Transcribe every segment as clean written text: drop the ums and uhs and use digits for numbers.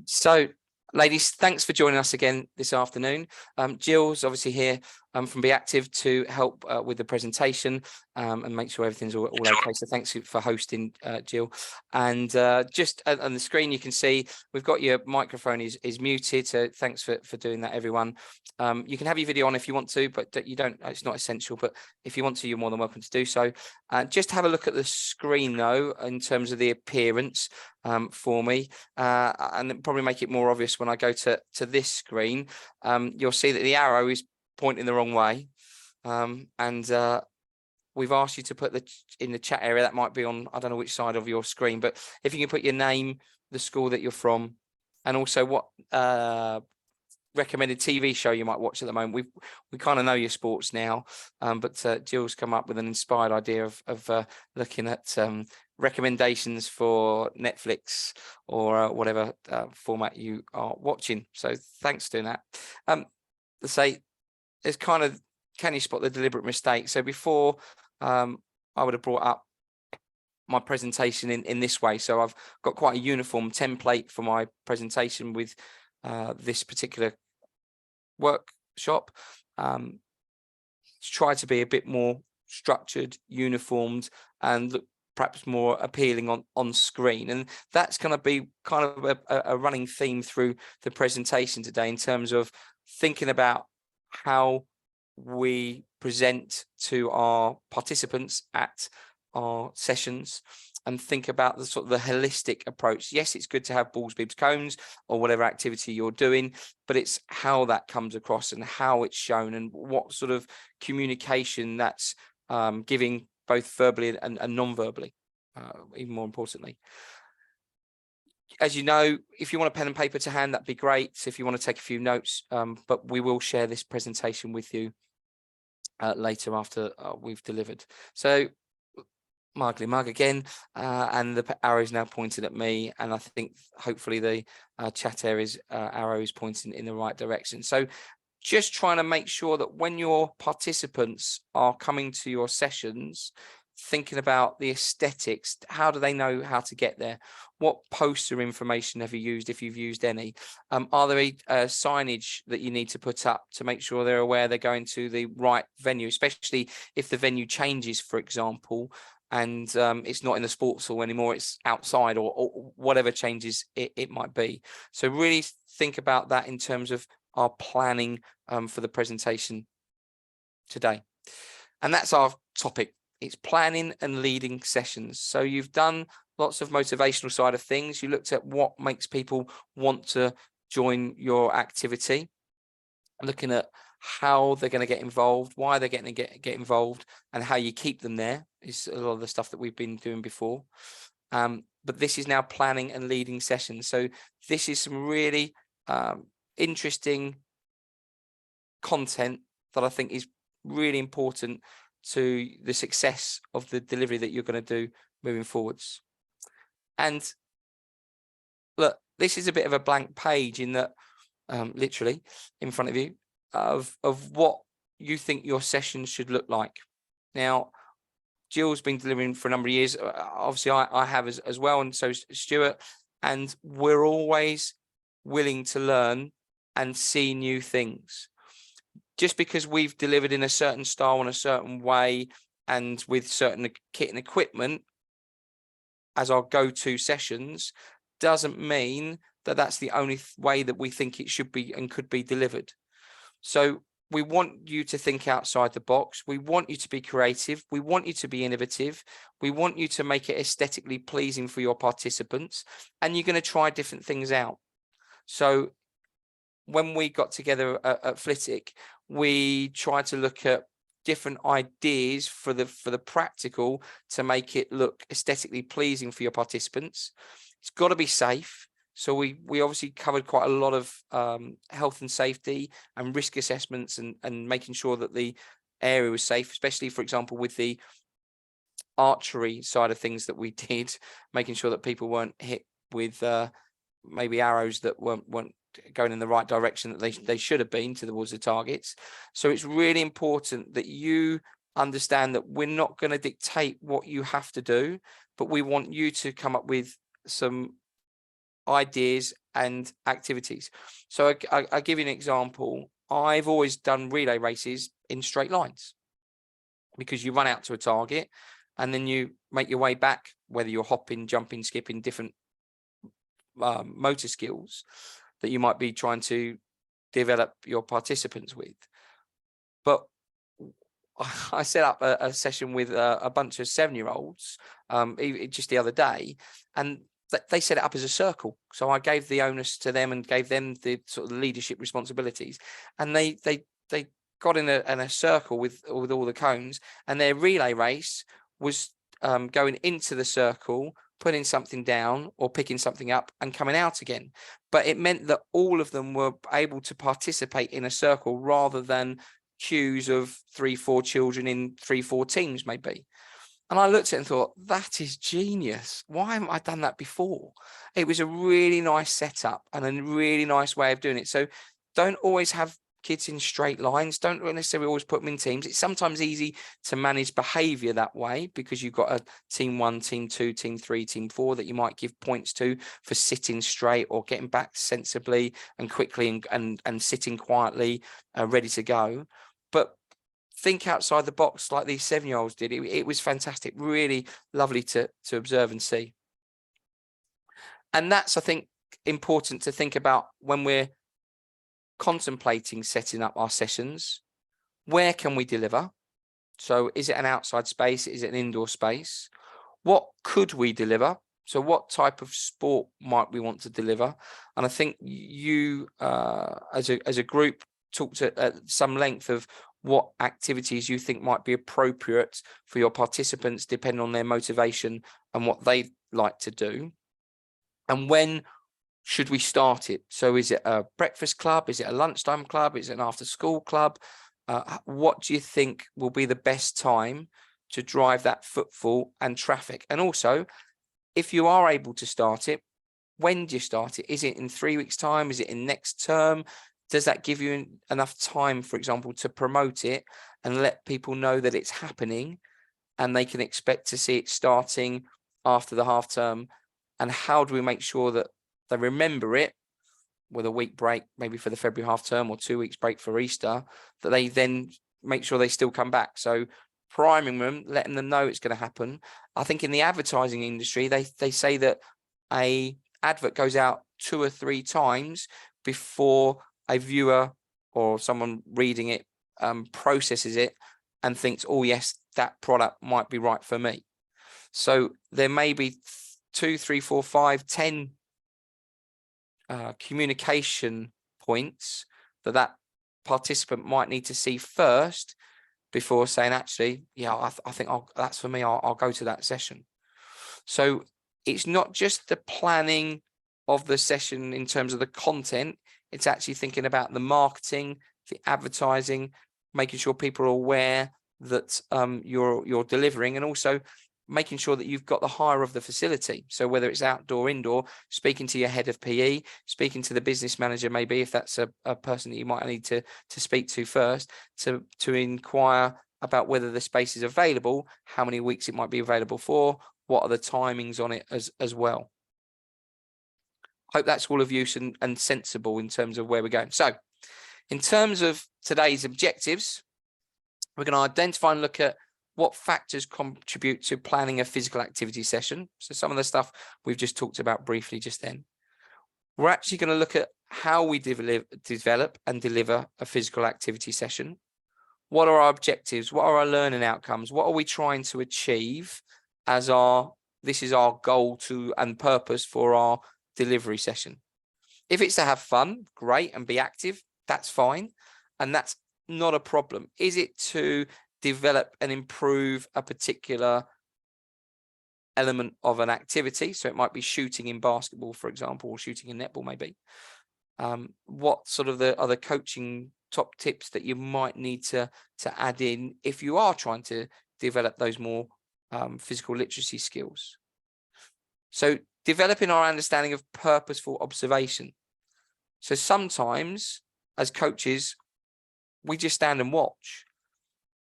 So, ladies, thanks for joining us again this afternoon. Jill's obviously here from Be Active to help with the presentation and make sure everything's all okay. So thanks for hosting, Jill. And just on the screen, you can see we've got your microphone is muted. So thanks for doing that, everyone. You can have your video on if you want to, but you don't. It's not essential. But if you want to, you're more than welcome to do so. Just have a look at the screen, though, in terms of the appearance for me, and probably make it more obvious when I go to this screen. You'll see that the arrow is pointing the wrong way, and we've asked you to put in the chat area. That might be on, I don't know which side of your screen, but if you can put your name, the school that you're from, and also what recommended TV show you might watch at the moment. We kind of know your sports now, but Jill's come up with an inspired idea of looking at recommendations for Netflix or whatever format you are watching. So thanks for doing that. Let's say there's kind of, can you spot the deliberate mistake? So before I would have brought up my presentation in this way. So I've got quite a uniform template for my presentation with this particular workshop. Try to be a bit more structured, uniformed, and look perhaps more appealing on screen. And that's going to be kind of a running theme through the presentation today in terms of thinking about how we present to our participants at our sessions and think about the sort of the holistic approach. Yes, it's good to have balls, bibs, cones, or whatever activity you're doing, but it's how that comes across and how it's shown and what sort of communication that's giving, both verbally and non-verbally, even more importantly. As you know, if you want a pen and paper to hand, that'd be great. So if you want to take a few notes, but we will share this presentation with you later after we've delivered. So Margly Mug again, and the arrow is now pointed at me, and I think hopefully the chat area's arrow is pointing in the right direction. So just trying to make sure that when your participants are coming to your sessions, thinking about the aesthetics, how do they know how to get there? What poster information have you used, if you've used any? Are there signage that you need to put up to make sure they're aware they're going to the right venue, especially if the venue changes, for example, and it's not in the sports hall anymore, it's outside, or whatever changes it might be. So really think about that in terms of our planning for the presentation today. And that's our topic. It's planning and leading sessions. So you've done lots of motivational side of things. You looked at what makes people want to join your activity, looking at how they're going to get involved, why they're going to get involved, and how you keep them there is a lot of the stuff that we've been doing before. But this is now planning and leading sessions. So this is some really interesting content that I think is really important to the success of the delivery that you're going to do moving forwards. And look, this is a bit of a blank page in that literally in front of you of what you think your sessions should look like. Now, Jill's been delivering for a number of years. Obviously, I have as well, and so Stuart. And we're always willing to learn and see new things. Just because we've delivered in a certain style in a certain way and with certain kit and equipment as our go-to sessions doesn't mean that that's the only way that we think it should be and could be delivered. So we want you to think outside the box. We want you to be creative. We want you to be innovative. We want you to make it aesthetically pleasing for your participants, and you're going to try different things out. So when we got together at Flitwick, we tried to look at different ideas for the practical to make it look aesthetically pleasing for your participants. It's got to be safe. So we obviously covered quite a lot of health and safety and risk assessments and making sure that the area was safe, especially, for example, with the archery side of things that we did, making sure that people weren't hit with maybe arrows that weren't going in the right direction that they should have been towards the targets. So it's really important that you understand that we're not going to dictate what you have to do, but we want you to come up with some ideas and activities. So I give you an example. I've always done relay races in straight lines, because you run out to a target and then you make your way back, whether you're hopping, jumping, skipping, different motor skills that you might be trying to develop your participants with. But I set up a session with a bunch of 7-year-olds just the other day, and they set it up as a circle. So I gave the onus to them and gave them the sort of leadership responsibilities, and they got in a circle with all the cones, and their relay race was going into the circle, putting something down or picking something up and coming out again. But it meant that all of them were able to participate in a circle rather than queues of 3-4 children in 3-4 teams maybe. And I looked at it and thought, that is genius. Why haven't I done that before? It was a really nice setup and a really nice way of doing it. So don't always have kids in straight lines. Don't necessarily always put them in teams. It's sometimes easy to manage behavior that way, because you've got a team 1, team 2, team 3, team 4 that you might give points to for sitting straight or getting back sensibly and quickly and sitting quietly, ready to go. But think outside the box like these 7-year-olds did. It was fantastic, really lovely to observe and see. And that's, I think, important to think about when we're contemplating setting up our sessions. Where can we deliver? So is it an outside space? Is it an indoor space? What could we deliver? So what type of sport might we want to deliver? And I think you, as a group, talked at some length of what activities you think might be appropriate for your participants, depending on their motivation and what they like to do. And when should we start it? So is it a breakfast club? Is it a lunchtime club? Is it an after school club? What do you think will be the best time to drive that footfall and traffic? And also, if you are able to start it, when do you start it? Is it in 3 weeks' time? Is it in next term? Does that give you enough time, for example, to promote it and let people know that it's happening and they can expect to see it starting after the half term? And how do we make sure that they remember it with a week break, maybe for the February half term, or 2 weeks break for Easter, that they then make sure they still come back? So priming them, letting them know it's going to happen. I think in the advertising industry, they say that a advert goes out 2 or 3 times before a viewer or someone reading it processes it and thinks, oh yes, that product might be right for me. So there may be 2, 3, 4, 5, 10 communication points that participant might need to see first before saying, actually, yeah, I think that's for me. I'll go to that session. So it's not just the planning of the session in terms of the content. It's actually thinking about the marketing, the advertising, making sure people are aware that you're delivering, and also making sure that you've got the hire of the facility. So whether it's outdoor, indoor, speaking to your head of PE, speaking to the business manager, maybe if that's a person that you might need to speak to first, to inquire about whether the space is available, how many weeks it might be available for, what are the timings on it as well. Hope that's all of use and sensible in terms of where we're going. So in terms of today's objectives, we're going to identify and look at what factors contribute to planning a physical activity session. So some of the stuff we've just talked about briefly just then. We're actually going to look at how we develop and deliver a physical activity session. What are our objectives? What are our learning outcomes? What are we trying to achieve as this is our goal and purpose for our delivery session? If it's to have fun, great, and be active, that's fine. And that's not a problem. Is it to develop and improve a particular element of an activity? So it might be shooting in basketball, for example, or shooting in netball, maybe. What sort of the other coaching top tips that you might need to add in if you are trying to develop those more physical literacy skills? So developing our understanding of purposeful observation. So sometimes as coaches, we just stand and watch.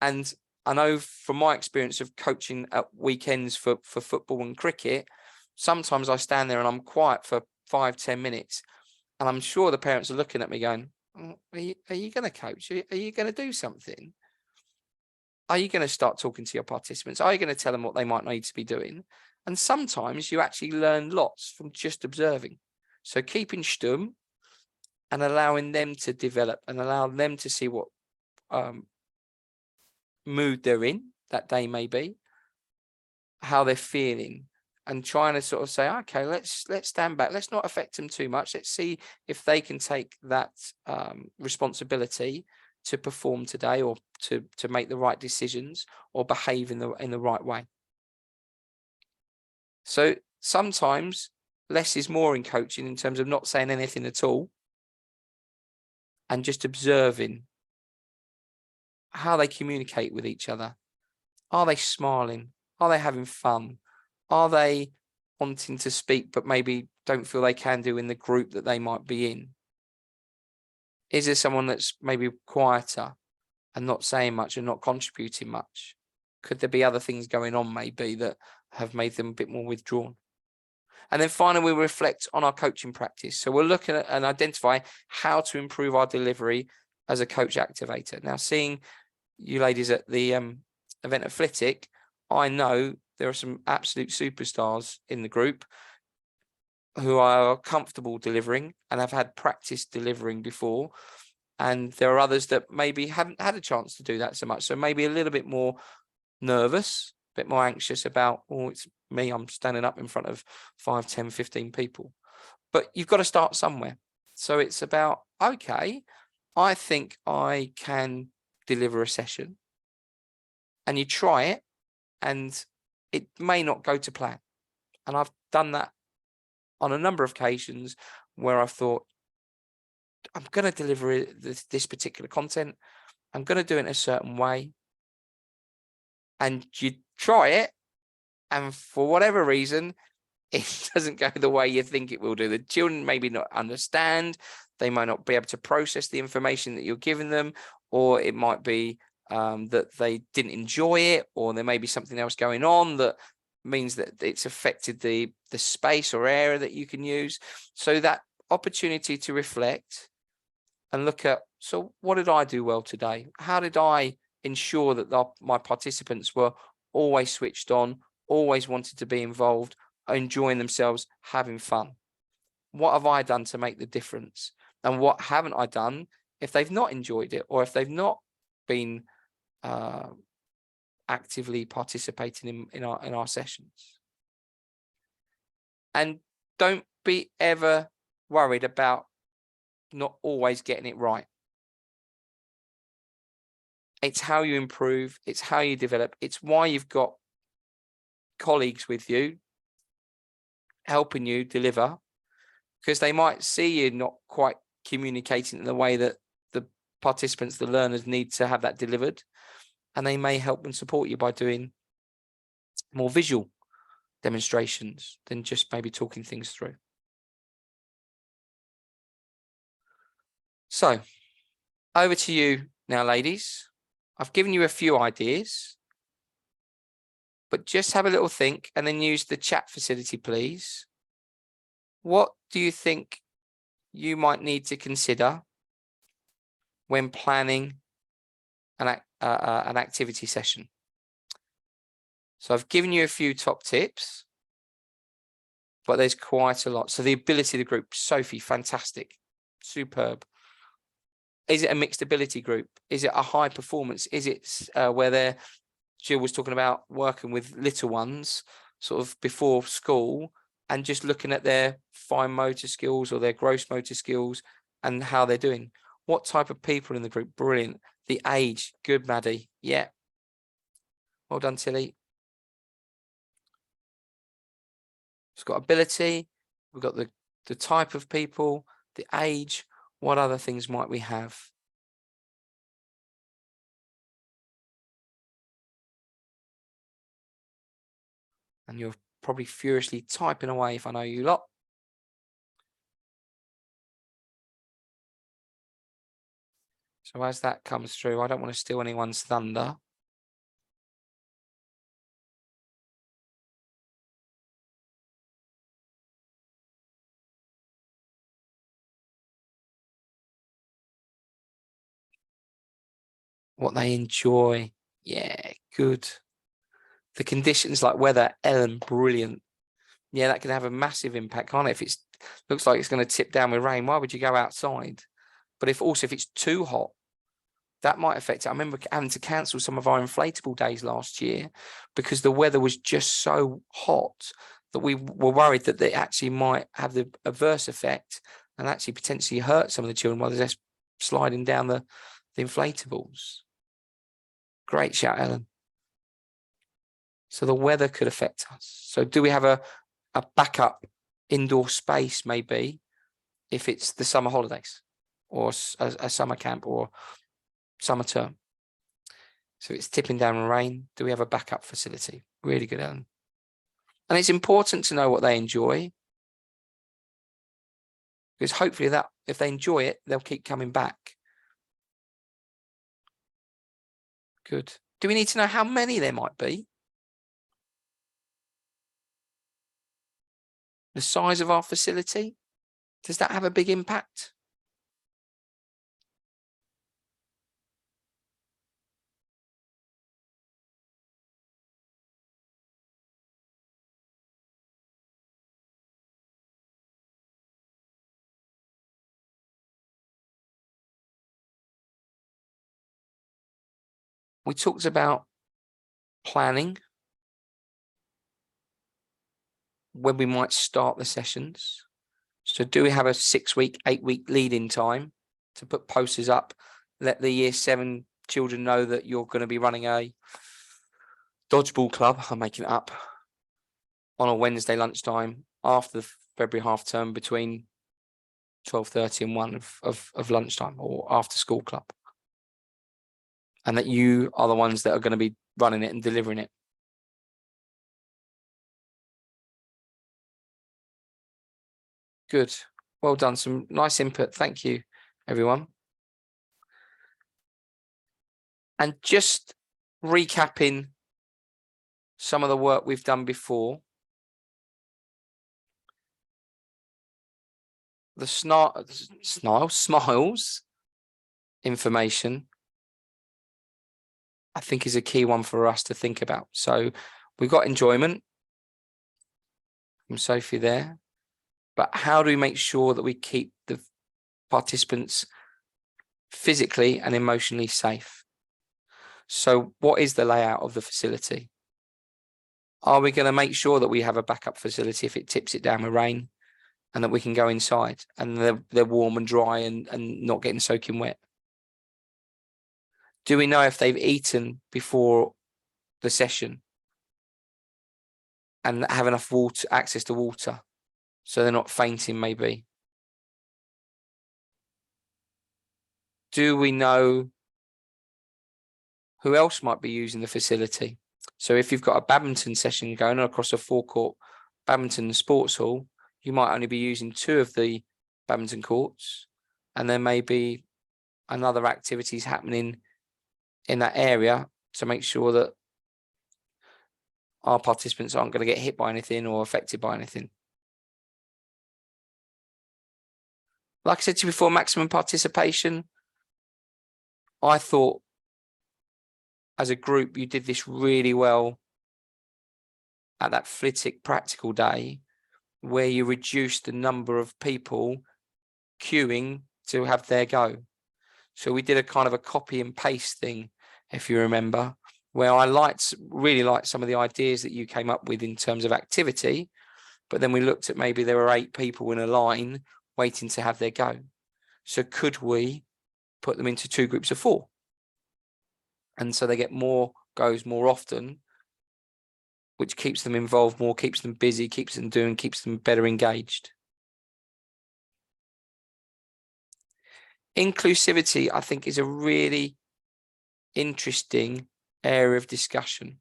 And I know from my experience of coaching at weekends for football and cricket, sometimes I stand there and I'm quiet for 5-10 minutes. And I'm sure the parents are looking at me going, "Oh, are you going to coach? Are you going to do something? Are you going to start talking to your participants? Are you going to tell them what they might need to be doing?" And sometimes you actually learn lots from just observing. So keeping stum and allowing them to develop and allow them to see what mood they're in that day, maybe how they're feeling, and trying to sort of say, okay, let's stand back, let's not affect them too much, let's see if they can take that responsibility to perform today, or to make the right decisions, or behave in the right way. So sometimes less is more in coaching, in terms of not saying anything at all and just observing how they communicate with each other. Are they smiling? Are they having fun? Are they wanting to speak but maybe don't feel they can do in the group that they might be in? Is there someone that's maybe quieter and not saying much and not contributing much? Could there be other things going on maybe that have made them a bit more withdrawn? And then finally, we reflect on our coaching practice. So we're looking at and identify how to improve our delivery as a coach activator. Now, seeing you ladies at the event at Flitwick, I know there are some absolute superstars in the group who are comfortable delivering and have had practice delivering before. And there are others that maybe haven't had a chance to do that so much. So maybe a little bit more nervous, a bit more anxious about, oh, it's me, I'm standing up in front of 5, 10, 15 people. But you've got to start somewhere. So it's about, okay, I think I can deliver a session. And you try it, and it may not go to plan. And I've done that on a number of occasions where I've thought, I'm going to deliver this particular content. I'm going to do it in a certain way. And you try it, and for whatever reason, it doesn't go the way you think it will do. The children maybe not understand. They might not be able to process the information that you're giving them, or it might be that they didn't enjoy it, or there may be something else going on that means that it's affected the space or area that you can use. So that opportunity to reflect and look at, so what did I do well today? How did I ensure that my participants were always switched on, always wanted to be involved, enjoying themselves, having fun? What have I done to make the difference? And what haven't I done if they've not enjoyed it, or if they've not been actively participating in our sessions? And don't be ever worried about not always getting it right. It's how you improve, it's how you develop, it's why you've got colleagues with you helping you deliver, because they might see you not quite communicating in the way that the participants, the learners, need to have that delivered, and they may help and support you by doing more visual demonstrations than just maybe talking things through. So over to you now, ladies. I've given you a few ideas, but just have a little think and then use the chat facility, please. What do you think you might need to consider when planning an activity session? So I've given you a few top tips, but there's quite a lot. So the ability of the group, Sophie, fantastic, superb. Is it a mixed ability group? Is it a high performance? Is it where Jill was talking about working with little ones sort of before school and just looking at their fine motor skills or their gross motor skills and how they're doing? What type of people in the group? Brilliant. The age, good, Maddie. Yeah. Well done, Tilly. It's got ability. We've got the type of people, the age. What other things might we have? And you're probably furiously typing away if I know you lot. So as that comes through, I don't want to steal anyone's thunder. what they enjoy. Yeah, good. The conditions like weather, Ellen, brilliant. Yeah, that can have a massive impact, can't it? If it looks like it's going to tip down with rain, why would you go outside? But if it's too hot, that might affect it. I remember having to cancel some of our inflatable days last year because the weather was just so hot that we were worried that they actually might have the adverse effect and actually potentially hurt some of the children while they're sliding down the inflatables. Great shout, Ellen. So the weather could affect us. So do we have a backup indoor space maybe if it's the summer holidays or a summer camp or summer term? So it's tipping down in rain. Do we have a backup facility? Really good, Ellen. And it's important to know what they enjoy, because hopefully that if they enjoy it, they'll keep coming back. Good. Do we need to know how many there might be? The size of our facility? Does that have a big impact? We talked about planning, when we might start the sessions. So do we have a 6-week, 8-week lead-in time to put posters up, let the year 7 children know that you're going to be running a dodgeball club, I'm making it up, on a Wednesday lunchtime after the February half term between 12:30 and 1 of lunchtime, or after school club. And that you are the ones that are going to be running it and delivering it. Good. Well done. Some nice input. Thank you, everyone. And just recapping some of the work we've done before. The smiles information, I think, is a key one for us to think about. So we've got enjoyment from Sophie there, but how do we make sure that we keep the participants physically and emotionally safe? So what is the layout of the facility? Are we going to make sure that we have a backup facility if it tips it down with rain, and that we can go inside and they're warm and dry and not getting soaking wet? Do we know if they've eaten before the session and have enough water, access to water, so they're not fainting maybe? Do we know who else might be using the facility? So if you've got a badminton session going on across a 4-court badminton sports hall, you might only be using 2 of the badminton courts, and there may be another activities happening in that area to make sure that our participants aren't going to get hit by anything or affected by anything. Like I said to you before, maximum participation. I thought as a group you did this really well at that Flitwick practical day, where you reduced the number of people queuing to have their go. So we did a kind of a copy and paste thing, if you remember, where I really liked some of the ideas that you came up with in terms of activity, but then we looked at maybe there were 8 people in a line waiting to have their go. So could we put them into 2 groups of 4? And so they get more goes more often, which keeps them involved more, keeps them busy, keeps them doing, keeps them better engaged. Inclusivity, I think, is a really interesting area of discussion.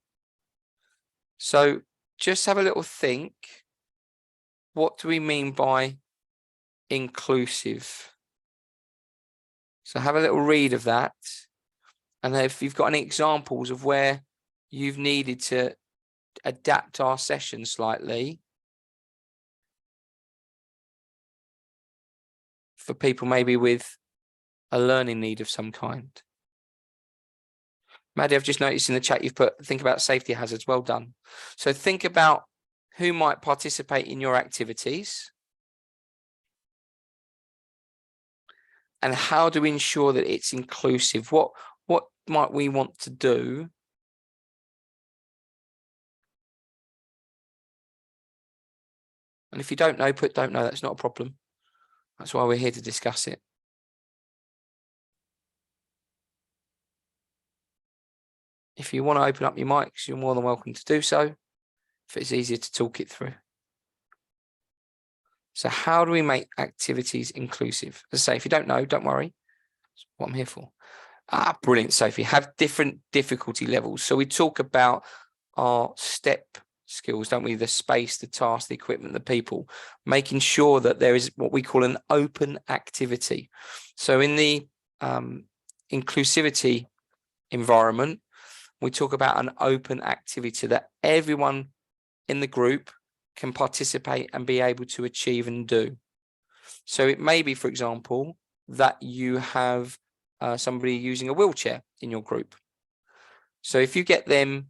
So just have a little think. What do we mean by inclusive? So have a little read of that. And if you've got any examples of where you've needed to adapt our session slightly for people maybe with a learning need of some kind. Maddie, I've just noticed in the chat you've put, think about safety hazards. Well done. So think about who might participate in your activities and how do we ensure that it's inclusive? What might we want to do and if you don't know, put don't know, that's not a problem. That's why we're here to discuss it. If you want to open up your mics, you're more than welcome to do so, if it's easier to talk it through. So how do we make activities inclusive? As I say, if you don't know, don't worry. That's what I'm here for. Brilliant, Sophie. Have different difficulty levels. So we talk about our STEP skills, don't we? The space, the task, the equipment, the people, making sure that there is what we call an open activity. So in the inclusivity environment, we talk about an open activity that everyone in the group can participate and be able to achieve and do. So it may be, for example, that you have somebody using a wheelchair in your group. So if you get them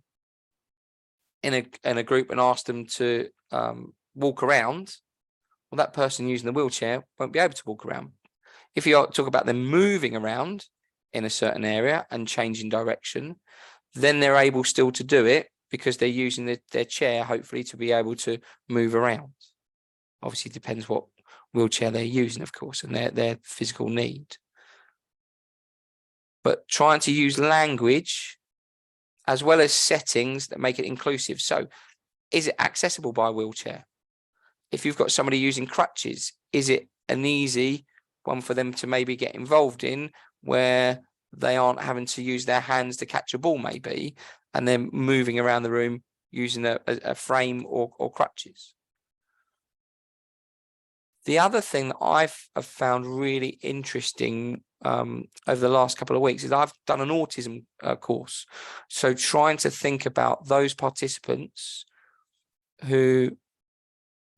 in a group and ask them to walk around, well, that person using the wheelchair won't be able to walk around. If you talk about them moving around in a certain area and changing direction, then they're able still to do it because they're using their chair, hopefully, to be able to move around. Obviously, it depends what wheelchair they're using, of course, and their physical need. But trying to use language as well as settings that make it inclusive. So is it accessible by wheelchair? If you've got somebody using crutches, is it an easy one for them to maybe get involved in where they aren't having to use their hands to catch a ball maybe, and then moving around the room using a frame or crutches? The other thing that I've found really interesting over the last couple of weeks is I've done an autism course. So trying to think about those participants who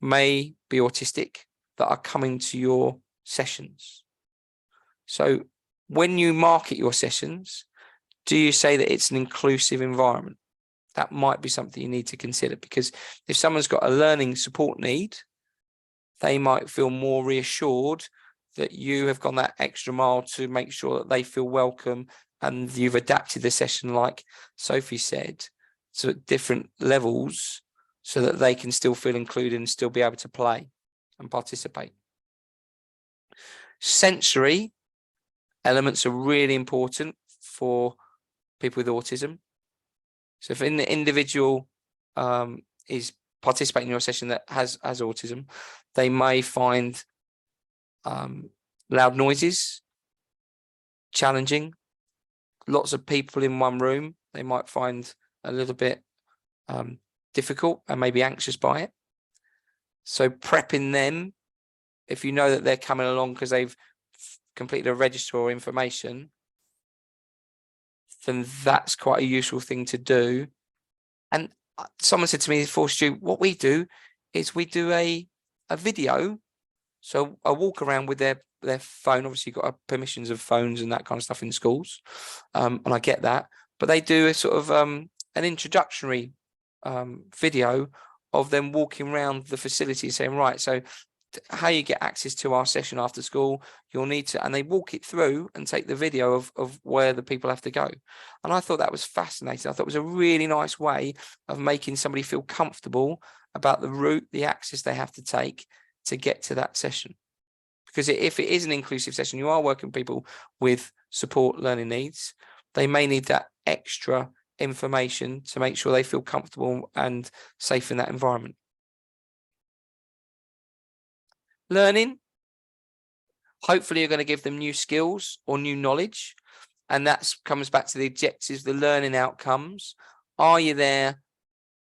may be autistic that are coming to your sessions. So when you market your sessions, do you say that it's an inclusive environment? That might be something you need to consider, because if someone's got a learning support need, they might feel more reassured that you have gone that extra mile to make sure that they feel welcome and you've adapted the session, like Sophie said, to different levels so that they can still feel included and still be able to play and participate. Sensory elements are really important for people with autism. So if an individual is participating in your session that has autism, they may find loud noises challenging. Lots of people in one room, they might find a little bit difficult and maybe anxious by it. So prepping them, if you know that they're coming along because they've completed a register or information, then that's quite a useful thing to do. And someone said to me before, Stu, what we do is we do a video, so a walk around with their phone. Obviously, you've got permissions of phones and that kind of stuff in schools, and I get that. But they do a sort of an introductory video of them walking around the facility, saying, right, so how you get access to our session after school, you'll need to, and they walk it through and take the video of where the people have to go. And I thought that was fascinating. I thought it was a really nice way of making somebody feel comfortable about the route, the access they have to take to get to that session. Because if it is an inclusive session, you are working with people with support learning needs, they may need that extra information to make sure they feel comfortable and safe in that environment. Learning, hopefully you're going to give them new skills or new knowledge, and that comes back to the objectives, the learning outcomes. Are you there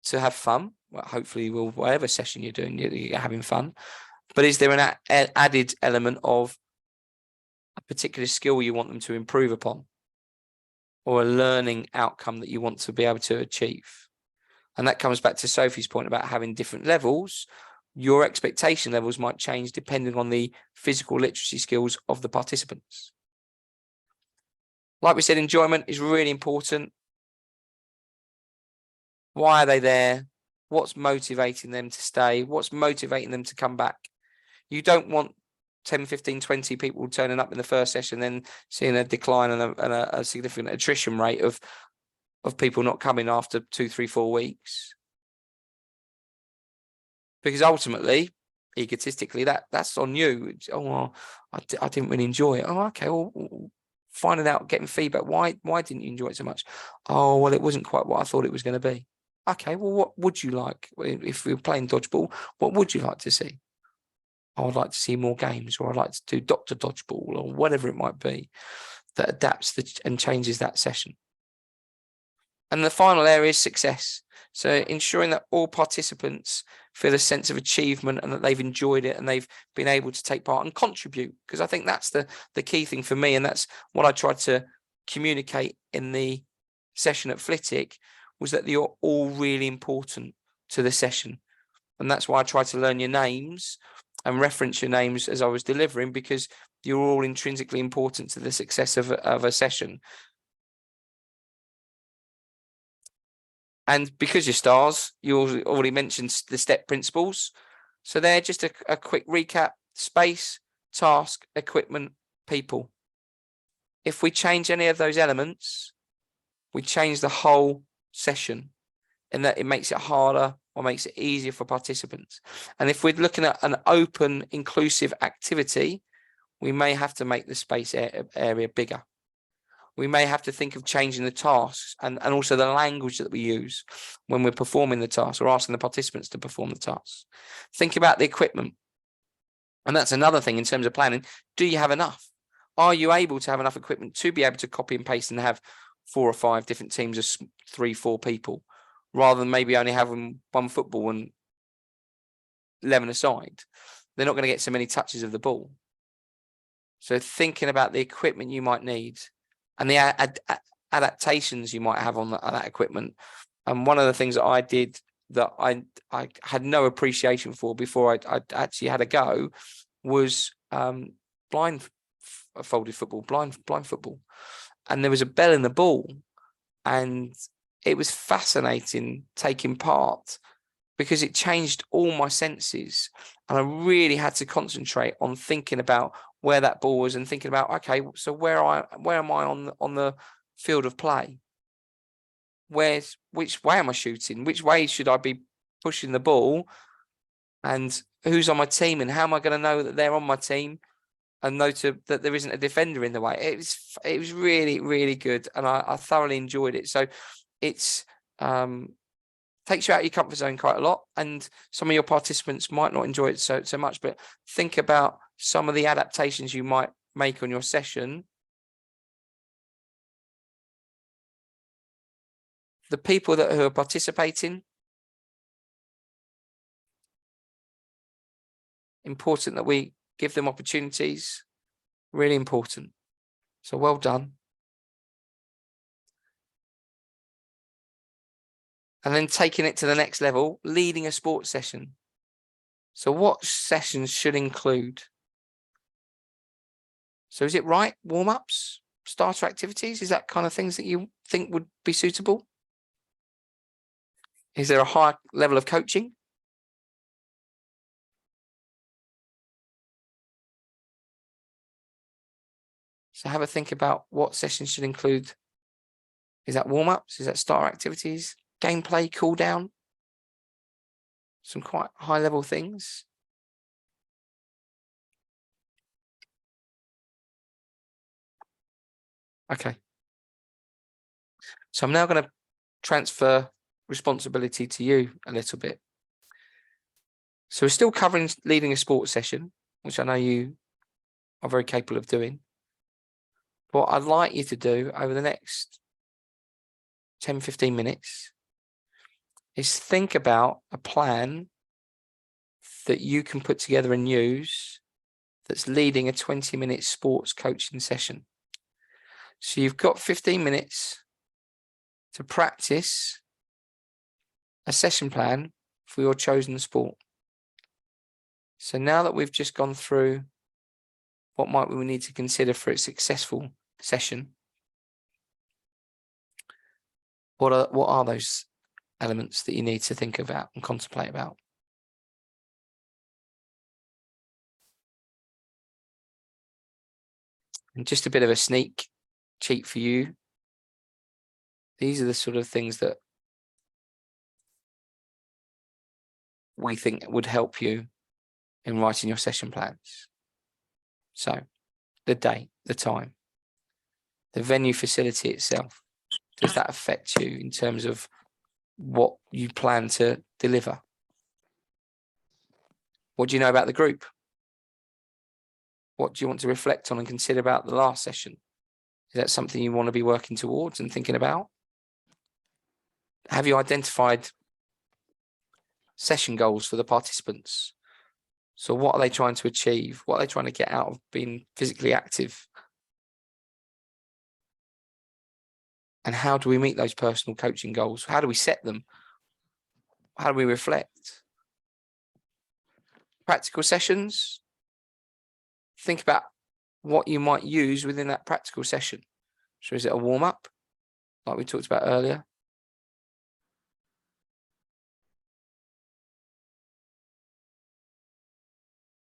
to have fun? Well, hopefully, whatever session you're doing, you're having fun. But is there an added element of a particular skill you want them to improve upon, or a learning outcome that you want to be able to achieve? And that comes back to Sophie's point about having different levels. Your expectation levels might change depending on the physical literacy skills of the participants. Like we said, enjoyment is really important. Why are they there? What's motivating them to stay? What's motivating them to come back? You don't want 10, 15, 20 people turning up in the first session, then seeing a decline and a significant attrition rate of people not coming after 2, 3, 4 weeks. Because ultimately, egotistically, that's on you. Oh, well, I didn't really enjoy it. Oh, okay. Well, finding out, getting feedback. Why didn't you enjoy it so much? Oh, well, it wasn't quite what I thought it was going to be. Okay. Well, what would you like if we were playing dodgeball? What would you like to see? I would like to see more games, or I'd like to do Dr. Dodgeball, or whatever it might be that adapts and changes that session. And the final area is success. So ensuring that all participants feel a sense of achievement and that they've enjoyed it and they've been able to take part and contribute. Because I think that's the key thing for me. And that's what I tried to communicate in the session at Flitwick, was that you're all really important to the session. And that's why I tried to learn your names and reference your names as I was delivering, because you're all intrinsically important to the success of a session. And because you're stars, you already mentioned the STEP principles. So they're just a quick recap: space, task, equipment, people. If we change any of those elements, we change the whole session, in that it makes it harder or makes it easier for participants. And if we're looking at an open, inclusive activity, we may have to make the space area bigger. We may have to think of changing the tasks and also the language that we use when we're performing the task or asking the participants to perform the tasks. Think about the equipment. And that's another thing in terms of planning. Do you have enough? Are you able to have enough equipment to be able to copy and paste and have 4 or 5 different teams of 3, 4 people, rather than maybe only having one football and 11 aside? They're not going to get so many touches of the ball. So thinking about the equipment you might need and the adaptations you might have on that equipment. And one of the things that I did that I had no appreciation for before I actually had a go was blind football. And there was a bell in the ball, and it was fascinating taking part, because it changed all my senses, and I really had to concentrate on thinking about where that ball was and thinking about, okay, so where am I on the field of play? Which way am I shooting? Which way should I be pushing the ball? And who's on my team? And how am I going to know that they're on my team and know that there isn't a defender in the way? It was really, really good, and I thoroughly enjoyed it. So it's takes you out of your comfort zone quite a lot, and some of your participants might not enjoy it so much, but think about some of the adaptations you might make on your session. The people who are participating, important that we give them opportunities, really important. So well done. And then taking it to the next level, leading a sports session. So what sessions should include? So is it right? Warm-ups, starter activities? Is that kind of things that you think would be suitable? Is there a high level of coaching? So have a think about what sessions should include. Is that warm-ups? Is that starter activities? Gameplay, cool down? Some quite high level things. Okay. So I'm now going to transfer responsibility to you a little bit. So we're still covering leading a sports session, which I know you are very capable of doing. What I'd like you to do over the next 10, 15 minutes is think about a plan that you can put together and use that's leading a 20-minute sports coaching session. So you've got 15 minutes to practice a session plan for your chosen sport. So now that we've just gone through what might we need to consider for a successful session, what are those elements that you need to think about and contemplate about. And just a bit of a sneak cheat for you. These are the sort of things that we think would help you in writing your session plans. So the date, the time, the venue facility itself, does that affect you in terms of what you plan to deliver? What do you know about the group? What do you want to reflect on and consider about the last session? Is that something you want to be working towards and thinking about? Have you identified session goals for the participants? So what are they trying to achieve? What are they trying to get out of being physically active? And how do we meet those personal coaching goals? How do we set them? How do we reflect? Practical sessions. Think about what you might use within that practical session. So is it a warm-up, like we talked about earlier?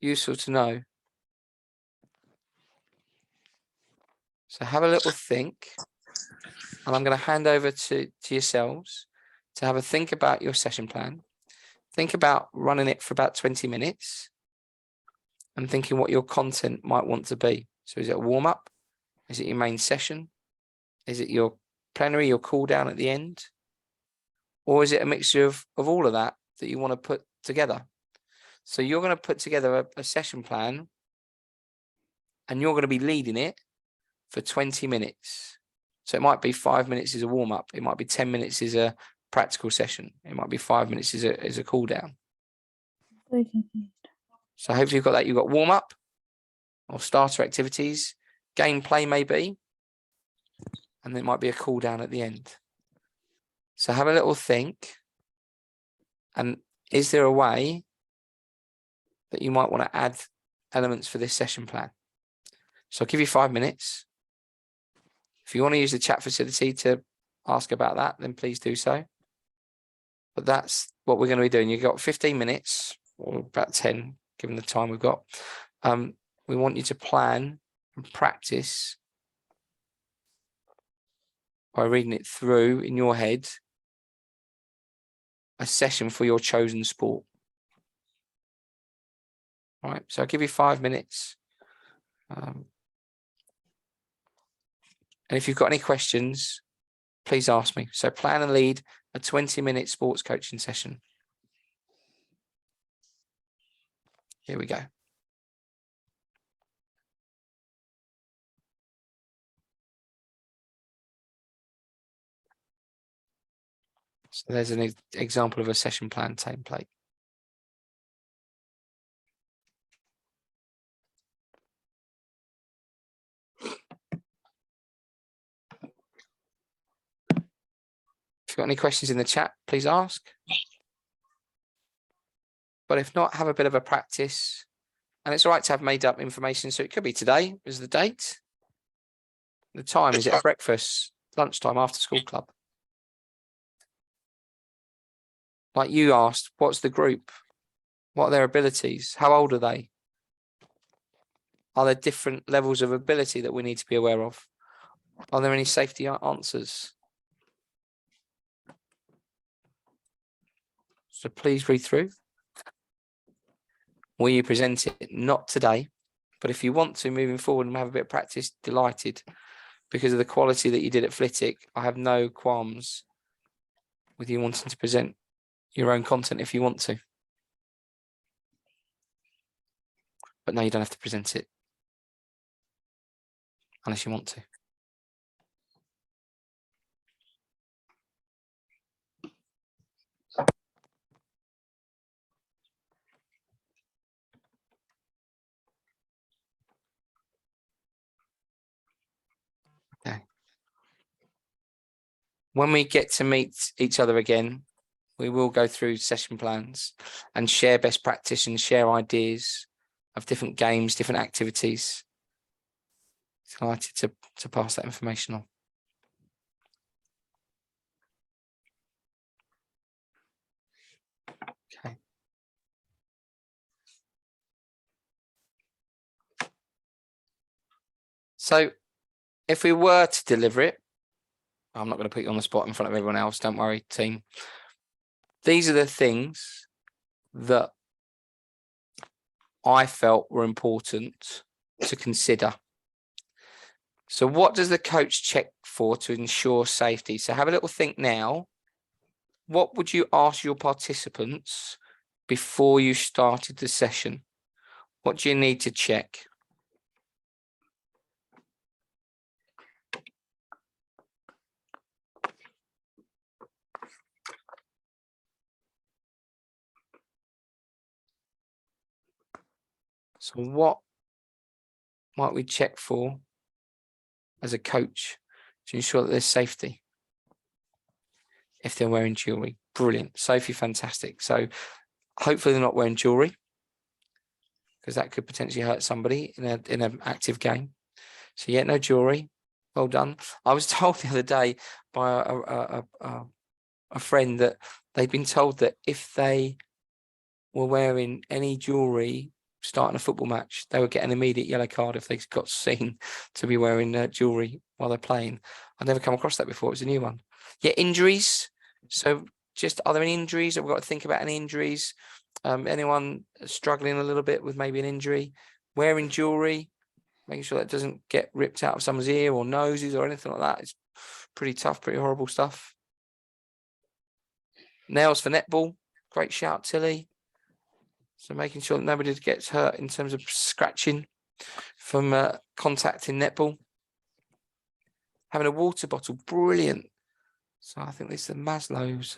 Useful to know. So have a little think, and I'm going to hand over to yourselves to have a think about your session plan. Think about running it for about 20 minutes and thinking what your content might want to be. So is it a warm-up? Is it your main session? Is it your plenary, your cool down at the end? Or is it a mixture of all of that you want to put together? So you're going to put together a session plan, and you're going to be leading it for 20 minutes. So it might be 5 minutes as a warm-up. It might be 10 minutes as a practical session. It might be 5 minutes as a cool down. So hopefully you've got that. You've got warm-up or starter activities, gameplay maybe, and there might be a cool down at the end. So have a little think. And is there a way that you might want to add elements for this session plan? So I'll give you 5 minutes. If you want to use the chat facility to ask about that, then please do so. But that's what we're going to be doing. You've got 15 minutes, or about 10, given the time we've got. We want you to plan and practice by reading it through in your head, a session for your chosen sport. All right, so I'll give you 5 minutes. And if you've got any questions, please ask me. So plan and lead a 20-minute sports coaching session. Here we go. So there's an example of a session plan template. If you've got any questions in the chat, please ask. But if not, have a bit of a practice. And it's all right to have made up information. So it could be today is the date. The time, is it at breakfast, lunchtime, after school club? Like you asked, what's the group? What are their abilities? How old are they? Are there different levels of ability that we need to be aware of? Are there any safety answers? So please read through. Will you present it? Not today, but if you want to, moving forward and have a bit of practice, delighted. Because of the quality that you did at Flitwick, I have no qualms with you wanting to present your own content if you want to. But no, you don't have to present it unless you want to. Okay. When we get to meet each other again, we will go through session plans and share best practice and share ideas of different games, different activities. Delighted to pass that information on. So if we were to deliver it, I'm not going to put you on the spot in front of everyone else. Don't worry, team. These are the things that I felt were important to consider. So what does the coach check for to ensure safety? So have a little think now. What would you ask your participants before you started the session? What do you need to check? So what might we check for as a coach to ensure that there's safety? If they're wearing jewelry, brilliant. Sophie, fantastic. So hopefully they're not wearing jewelry, because that could potentially hurt somebody in an active game. So yeah, no jewelry. Well done. I was told the other day by a friend that they'd been told that if they were wearing any jewelry starting a football match, they would get an immediate yellow card if they got seen to be wearing jewelry while they're playing. I'd never come across that before. It was a new one. Yeah, injuries. So just, are there any injuries? Have we got to think about any injuries? Anyone struggling a little bit with maybe an injury? Wearing jewelry, making sure that doesn't get ripped out of someone's ear or noses or anything like that. It's pretty tough, pretty horrible stuff. Nails for netball. Great shout, Tilly. So making sure that nobody gets hurt in terms of scratching from contact in netball. Having a water bottle, brilliant. So I think this is the Maslow's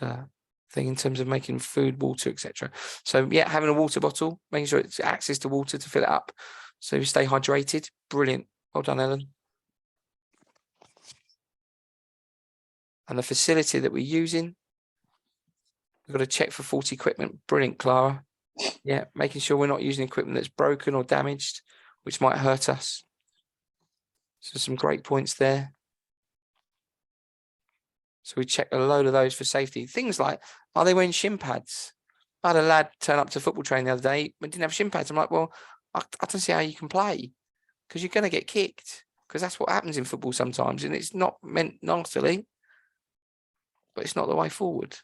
thing in terms of making food, water, etc. So yeah, having a water bottle, making sure it's access to water to fill it up, so you stay hydrated. Brilliant. Well done, Ellen. And the facility that we're using, we've got to check for faulty equipment. Brilliant, Clara. Yeah, making sure we're not using equipment that's broken or damaged, which might hurt us. So some great points there. So we check a load of those for safety. Things like, are they wearing shin pads? I had a lad turn up to football training the other day, but didn't have shin pads. I'm like, well, I don't see how you can play, because you're going to get kicked, because that's what happens in football sometimes. And it's not meant nastily, but it's not the way forward.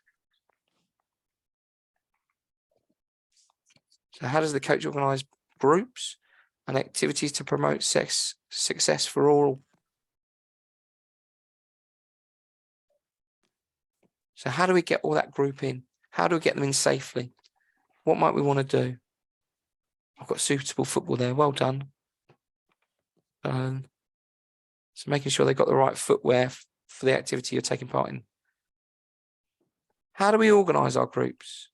So how does the coach organise groups and activities to promote success for all? So how do we get all that group in? How do we get them in safely? What might we want to do? I've got suitable football there. Well done. So making sure they've got the right footwear for the activity you're taking part in. How do we organise our groups?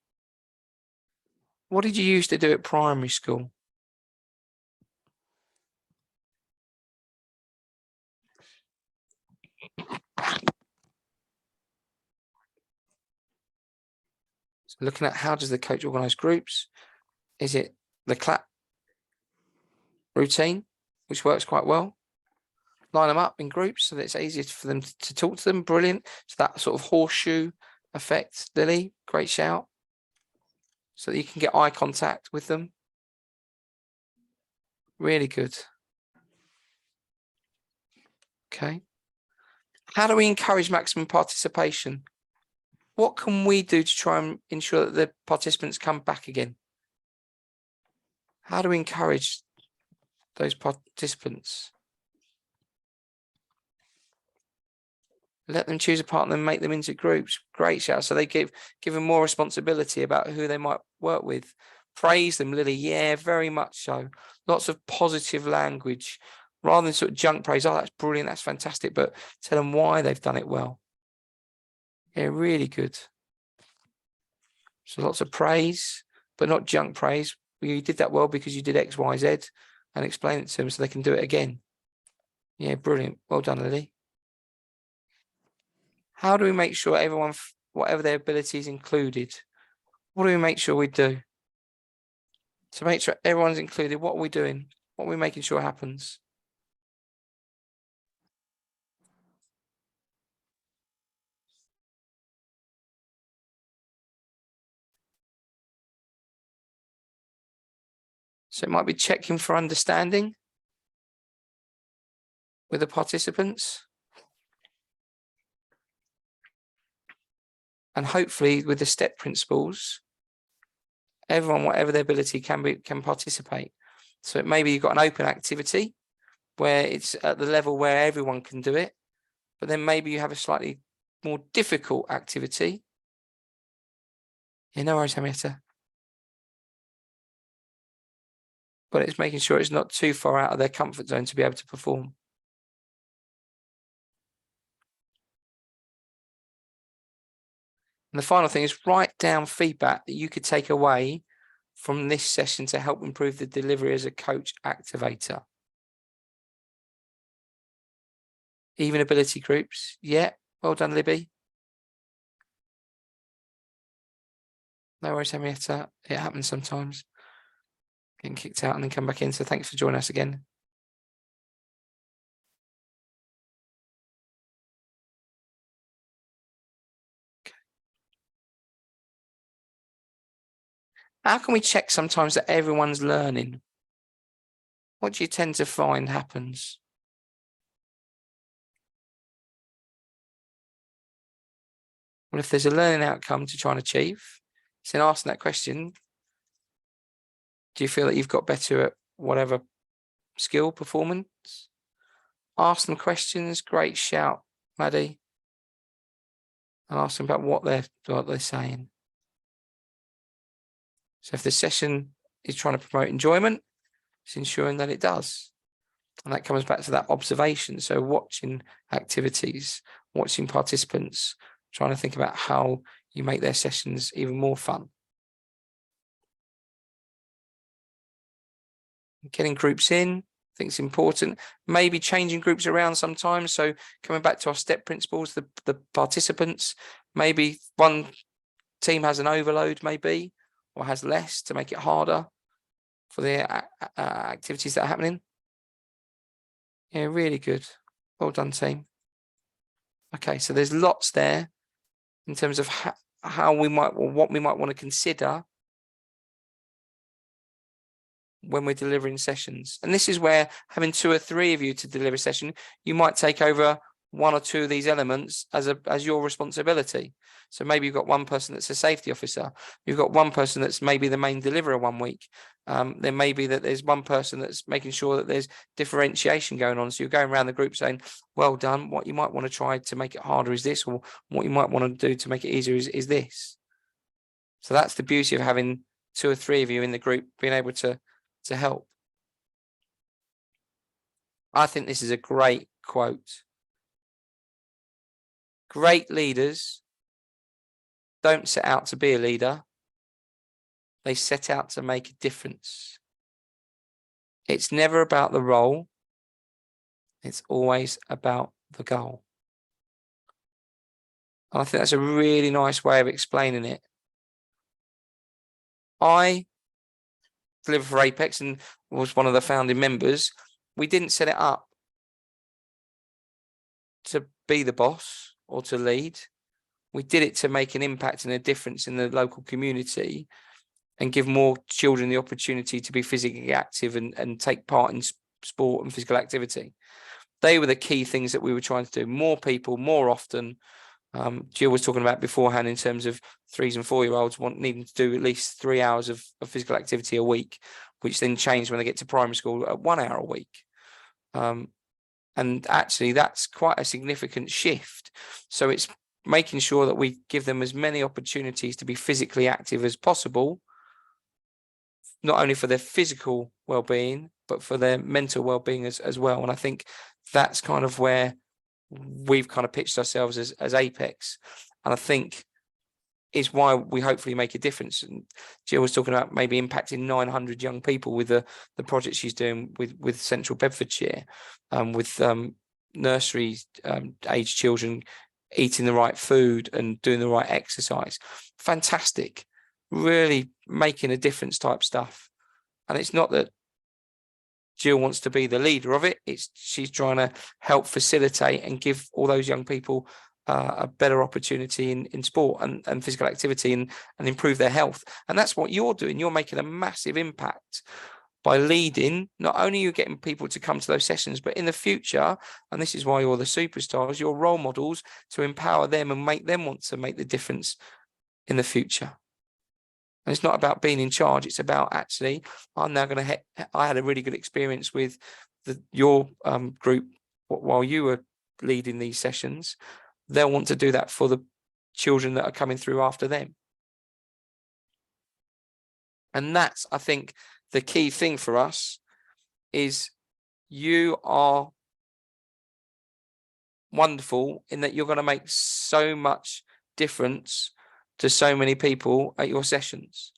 What did you used to do at primary school? So looking at how does the coach organise groups? Is it the clap routine, which works quite well? Line them up in groups so that it's easier for them to talk to them. Brilliant. So that sort of horseshoe effect, Lily, great shout. So that you can get eye contact with them. Really good. Okay. How do we encourage maximum participation? What can we do to try and ensure that the participants come back again? How do we encourage those participants? Let them choose a partner and make them into groups. Great shout. So they give them more responsibility about who they might work with. Praise them, Lily. Yeah, very much so. Lots of positive language rather than sort of junk praise. Oh, that's brilliant. That's fantastic. But tell them why they've done it well. Yeah, really good. So lots of praise, but not junk praise. You did that well because you did X, Y, Z, and explain it to them so they can do it again. Yeah, brilliant. Well done, Lily. How do we make sure everyone, whatever their ability is, included? What do we make sure we do? To make sure everyone's included, what are we doing? What are we making sure happens? So it might be checking for understanding. with the participants. And hopefully with the step principles, everyone, whatever their ability, can participate. So maybe you've got an open activity where it's at the level where everyone can do it, but then maybe you have a slightly more difficult activity. Yeah, no worries, Henrietta. But it's making sure it's not too far out of their comfort zone to be able to perform. And the final thing is write down feedback that you could take away from this session to help improve the delivery as a coach activator. Even ability groups. Yeah, well done, Libby. No worries, Henrietta. It happens sometimes. Getting kicked out and then come back in. So thanks for joining us again. How can we check sometimes that everyone's learning? What do you tend to find happens? Well, if there's a learning outcome to try and achieve, then asking that question, do you feel that you've got better at whatever skill performance? Ask them questions. Great shout, Maddie. And ask them about what they're saying. So if the session is trying to promote enjoyment, it's ensuring that it does. And that comes back to that observation. So watching activities, watching participants, trying to think about how you make their sessions even more fun. Getting groups in, I think it's important. Maybe changing groups around sometimes. So coming back to our step principles, the participants, maybe one team has an overload maybe, or has less to make it harder for the activities that are happening. Yeah, really good. Well done, team. Okay, so there's lots there in terms of how we might, or what we might want to consider when we're delivering sessions. And this is where having 2 or 3 of you to deliver a session, you might take over 1 or 2 of these elements as your responsibility. So maybe you've got one person that's a safety officer. You've got one person that's maybe the main deliverer one week. There may be that there's one person that's making sure that there's differentiation going on. So you're going around the group saying, well done. What you might want to try to make it harder is this, or what you might want to do to make it easier is this. So that's the beauty of having 2 or 3 of you in the group being able to help. I think this is a great quote. Great leaders don't set out to be a leader. They set out to make a difference. It's never about the role. It's always about the goal. And I think that's a really nice way of explaining it. I deliver for Apex and was one of the founding members. We didn't set it up to be the boss or to lead. We did it to make an impact and a difference in the local community and give more children the opportunity to be physically active and take part in sport and physical activity. They were the key things that we were trying to do. More people, more often. Jill was talking about beforehand in terms of 3 and 4-year-olds needing to do at least 3 hours of physical activity a week, which then changed when they get to primary school at 1 hour a week. And actually, that's quite a significant shift. So it's making sure that we give them as many opportunities to be physically active as possible, not only for their physical well-being, but for their mental well-being as well. And I think that's kind of where we've kind of pitched ourselves as Apex. And I think is why we hopefully make a difference. And Jill was talking about maybe impacting 900 young people with the project she's doing with Central Bedfordshire, with nursery age children eating the right food and doing the right exercise. Fantastic. Really making a difference type stuff. And it's not that Jill wants to be the leader of it. She's trying to help facilitate and give all those young people a better opportunity in sport and physical activity and improve their health. And that's what you're doing. You're making a massive impact by leading, not only are you getting people to come to those sessions, but in the future, and this is why you're the superstars, you're role models to empower them and make them want to make the difference in the future. And it's not about being in charge. It's about actually, I'm now going to, I had a really good experience with your group while you were leading these sessions. They'll want to do that for the children that are coming through after them. And that's, I think, the key thing for us is you are wonderful in that you're going to make so much difference to so many people at your sessions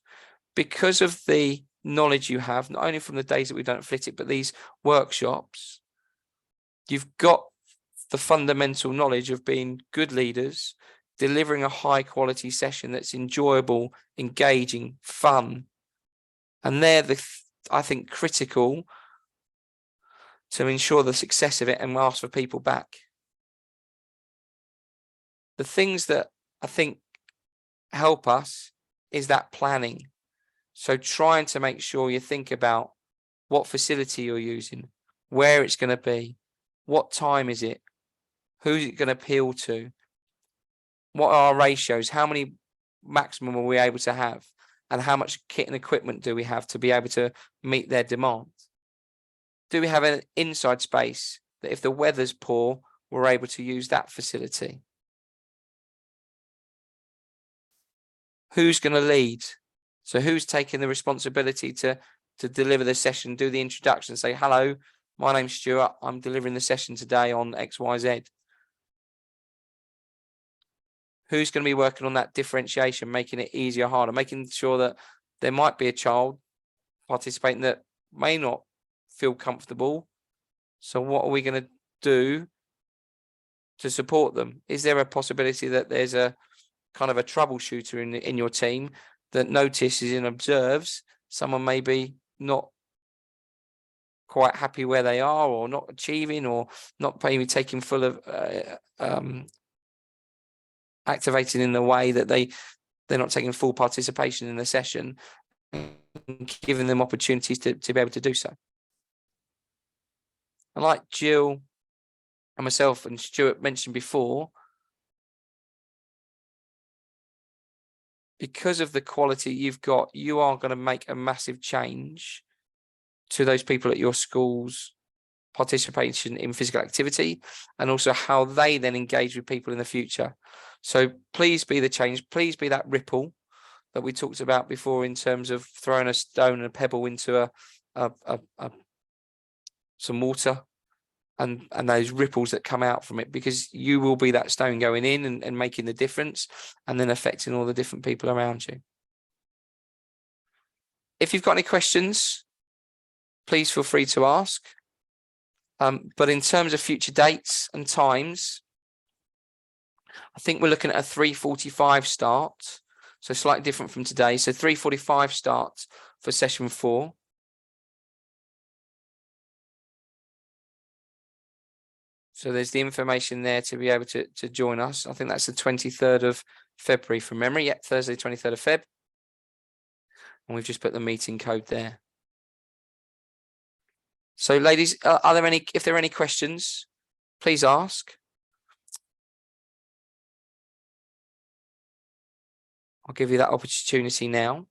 because of the knowledge you have, not only from the days that we've done at Flitwick, but these workshops. You've got the fundamental knowledge of being good leaders, delivering a high quality session that's enjoyable, engaging, fun. And they're I think, critical to ensure the success of it and ask for people back. The things that I think help us is that planning. So trying to make sure you think about what facility you're using, where it's going to be, what time is it, who's it going to appeal to, what are our ratios, how many maximum are we able to have, and how much kit and equipment do we have to be able to meet their demands? Do we have an inside space that if the weather's poor, we're able to use that facility? Who's going to lead? So who's taking the responsibility to deliver the session, do the introduction, say, hello, my name's Stuart, I'm delivering the session today on XYZ. Who's going to be working on that differentiation, making it easier, harder, making sure that there might be a child participating that may not feel comfortable. So what are we going to do to support them? Is there a possibility that there's a kind of a troubleshooter in your team that notices and observes someone maybe not quite happy where they are, or not achieving, or not maybe taking full of activating in the way that they're not taking full participation in the session, and giving them opportunities to be able to do so. And like Jill and myself and Stuart mentioned before, because of the quality you've got, you are going to make a massive change to those people at your school's participation in physical activity, and also how they then engage with people in the future. So please be the change. Please be that ripple that we talked about before in terms of throwing a stone and a pebble into some water, and those ripples that come out from it, because you will be that stone going in and making the difference, and then affecting all the different people around you. If you've got any questions, please feel free to ask. But in terms of future dates and times, I think we're looking at a 3:45 start, so slightly different from today. So 3:45 start for session 4. So there's the information there to be able to join us. I think that's the 23rd of February from memory. Yeah, Thursday, 23rd of Feb. And we've just put the meeting code there. So ladies, if there are any questions, please ask. I'll give you that opportunity now.